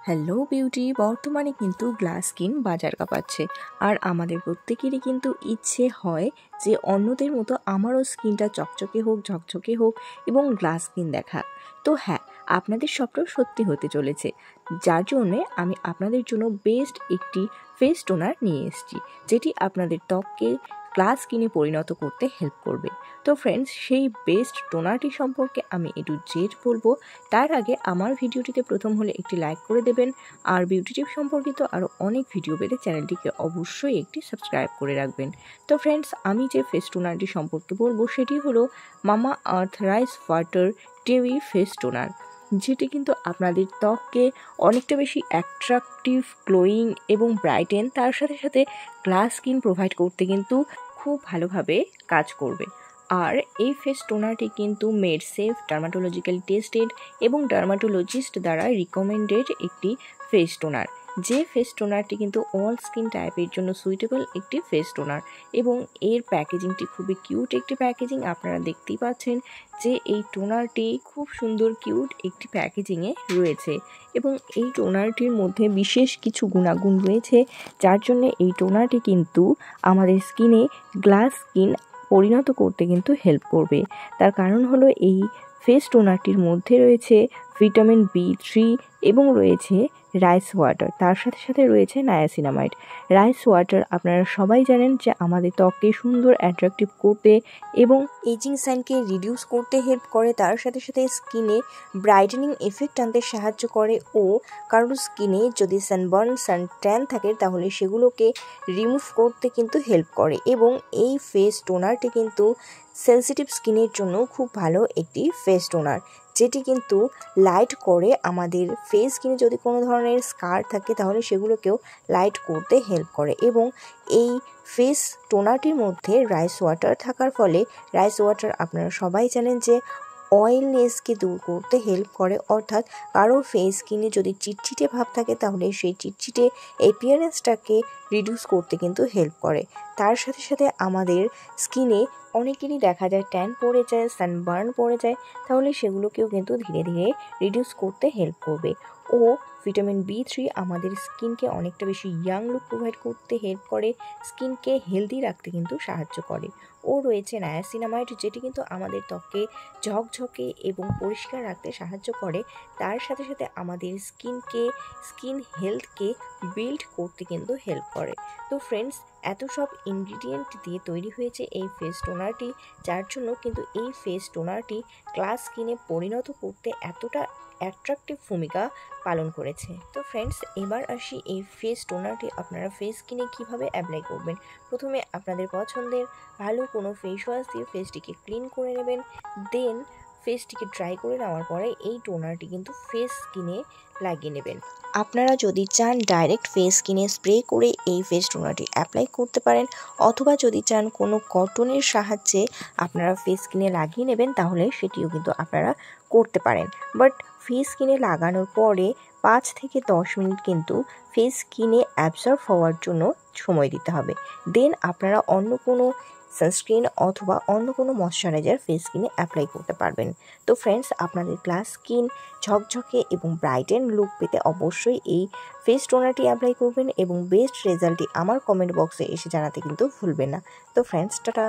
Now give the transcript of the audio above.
Hello beauty, বর্তমানে কিন্তু glass skin বাজার কাঁপাচ্ছে। আর আমাদের প্রত্যেকেরই কিন্তু ইচ্ছে হয় যে অন্যদের মতো আমারও স্কিনটা চকচকে হোক, ঝকঝকে হোক এবং গ্লাস স্কিন দেখা। তো হ্যাঁ, আপনাদের স্বপ্ন সত্যি হতে চলেছে, যার জন্যে আমি আপনাদের জন্য বেস্ট একটি ফেস টোনার নিয়ে এসেছি, যেটি আপনাদের ত্বককে গ্লাস স্কিনে পরিণত করতে হেল্প করবে। তো ফ্রেন্ডস, সেই বেস্ট টোনারটি সম্পর্কে আমি A to Z বলবো। তার আগে আমার ভিডিওটিতে প্রথম হলে একটি লাইক করে দেবেন, আর বিউটি টিপ সম্পর্কিত আরও অনেক ভিডিও পেতে চ্যানেলটিকে অবশ্যই একটি সাবস্ক্রাইব করে রাখবেন। তো ফ্রেন্ডস, আমি যে ফেস টোনারটি সম্পর্কে বলবো সেটি হলো মামা আর্থ রাইস ওয়াটার ডেউই ফেস টোনার, যেটি কিন্তু আপনাদের ত্বককে অনেকটা বেশি অ্যাট্রাকটিভ, গ্লোয়িং এবং ব্রাইটেন, তার সাথে সাথে গ্লাস স্কিন প্রোভাইড করতে কিন্তু খুব ভালোভাবে কাজ করবে। আর এই ফেস টোনারটি কিন্তু মেড সেফ, ডার্মাটোলজিক্যালি টেস্টেড এবং ডার্মাটোলজিস্ট দ্বারা রিকমেন্ডেড একটি ফেস টোনার। যে ফেস টোনারটি কিন্তু অল স্কিন টাইপের জন্য সুইটেবল একটি ফেস টোনার, এবং এর প্যাকেজিংটি খুবই কিউট একটি প্যাকেজিং। আপনারা দেখতেই পাচ্ছেন যে এই টোনারটি খুব সুন্দর কিউট একটি প্যাকেজিংয়ে রয়েছে, এবং এই টোনারটির মধ্যে বিশেষ কিছু গুণাগুণ রয়েছে, যার জন্য এই টোনারটি কিন্তু আমাদের স্কিনে গ্লাস স্কিন পরিণত করতে কিন্তু হেল্প করবে। তার কারণ হলো এই ফেস টোনারটির মধ্যে রয়েছে ভিটামিন B3 এবং রয়েছে রাইস ওয়াটার, তার সাথে সাথে রয়েছে নায়াসিনামাইড। রাইস ওয়াটার আপনারা সবাই জানেন যে আমাদের ত্বককে সুন্দর অ্যাট্রাকটিভ করতে এবং এজিং সাইনকে রিডিউস করতে হেল্প করে, তার সাথে সাথে স্কিনে ব্রাইটেনিং এফেক্ট আনতে সাহায্য করে, ও কারোর স্কিনে যদি সানবার্ন, সানট্যান থাকে তাহলে সেগুলোকে রিমুভ করতে কিন্তু হেল্প করে। এবং এই ফেস টোনারটি কিন্তু সেনসিটিভ স্কিনের জন্য খুব ভালো একটি ফেস টোনার, যেটি কিন্তু লাইট করে আমাদের ফেস স্কিনে যদি কোনো ধরনের স্কার থাকে তাহলে সেগুলোকেও লাইট করতে হেল্প করে। এবং এই ফেস টোনারটির মধ্যে রাইস ওয়াটার থাকার ফলে, রাইস ওয়াটার আপনারা সবাই জানেন যে অয়েলনেসকে দূর করতে হেল্প করে, অর্থাৎ কারো ফেস স্কিনে যদি চিটচিটে ভাব থাকে তাহলে সেই চিটচিটে অ্যাপিয়ারেন্সটাকে রিডিউস করতে কিন্তু হেল্প করে। তার সাথে সাথে আমাদের স্কিনে অনেকেরই দেখা যায় ট্যান পড়ে যায়, সানবার্ন পড়ে যায়, তাহলে সেগুলোকেও কিন্তু ধীরে ধীরে রিডিউস করতে হেল্প করবে। ও ভিটামিন B3 আমাদের স্কিনকে অনেকটা বেশি ইয়াং লুক প্রোভাইড করতে হেল্প করে, স্কিনকে হেলদি রাখতে কিন্তু সাহায্য করে। ও রয়েছে নায়াসিনামাইড, যেটি কিন্তু আমাদের ত্বককে ঝকঝকে এবং পরিষ্কার রাখতে সাহায্য করে, তার সাথে সাথে আমাদের স্কিন হেলথকে বিল্ড করতে কিন্তু হেল্প করে। তো ফ্রেন্ডস, এত সব ইনগ্রিডিয়েন্ট দিয়ে তৈরি হয়েছে এই ফেস টোনারটি, যার জন্য কিন্তু এই ফেস টোনারটি গ্লাস স্কিনে পরিণত করতে এতটা অ্যাট্রাকটিভ ভূমিকা পালন করেছে। তো ফ্রেন্ডস, এবার আসি এই ফেস টোনারটি আপনারা ফেস স্কিনে কীভাবে অ্যাপ্লাই করবেন। প্রথমে আপনাদের পছন্দের ভালো কোনো ফেস ওয়াশ দিয়ে ফেসটিকে ক্লিন করে নেবেন। দেন ফেসটিকে ড্রাই করে নেওয়ার পরে এই টোনারটি কিন্তু ফেস স্কিনে লাগিয়ে নেবেন। আপনারা যদি চান ডাইরেক্ট ফেস স্কিনে স্প্রে করে এই ফেস টোনারটি অ্যাপ্লাই করতে পারেন, অথবা যদি চান কোনো কটনের সাহায্যে আপনারা ফেস স্কিনে লাগিয়ে নেবেন, তাহলে সেটিও কিন্তু আপনারা করতে পারেন। বাট ফেস স্কিনে লাগানোর পরে 5 থেকে 10 মিনিট কিন্তু ফেস স্কিনে অ্যাবজর্ব হওয়ার জন্য সময় দিতে হবে। দেন আপনারা অন্য কোনো সানস্ক্রিন অথবা অন্য কোনো ময়শ্চারাইজার ফেস স্কিনে অ্যাপ্লাই করতে পারবেন। তো ফ্রেন্ডস, আপনাদের গ্লাস স্কিন ঝকঝকে এবং ব্রাইটেন লুক পেতে অবশ্যই এই ফেস টোনারটি অ্যাপ্লাই করবেন, এবং বেস্ট রেজাল্টটি আমার কমেন্ট বক্সে এসে জানাতে কিন্তু ভুলবেন না। তো ফ্রেন্ডস, টাটা।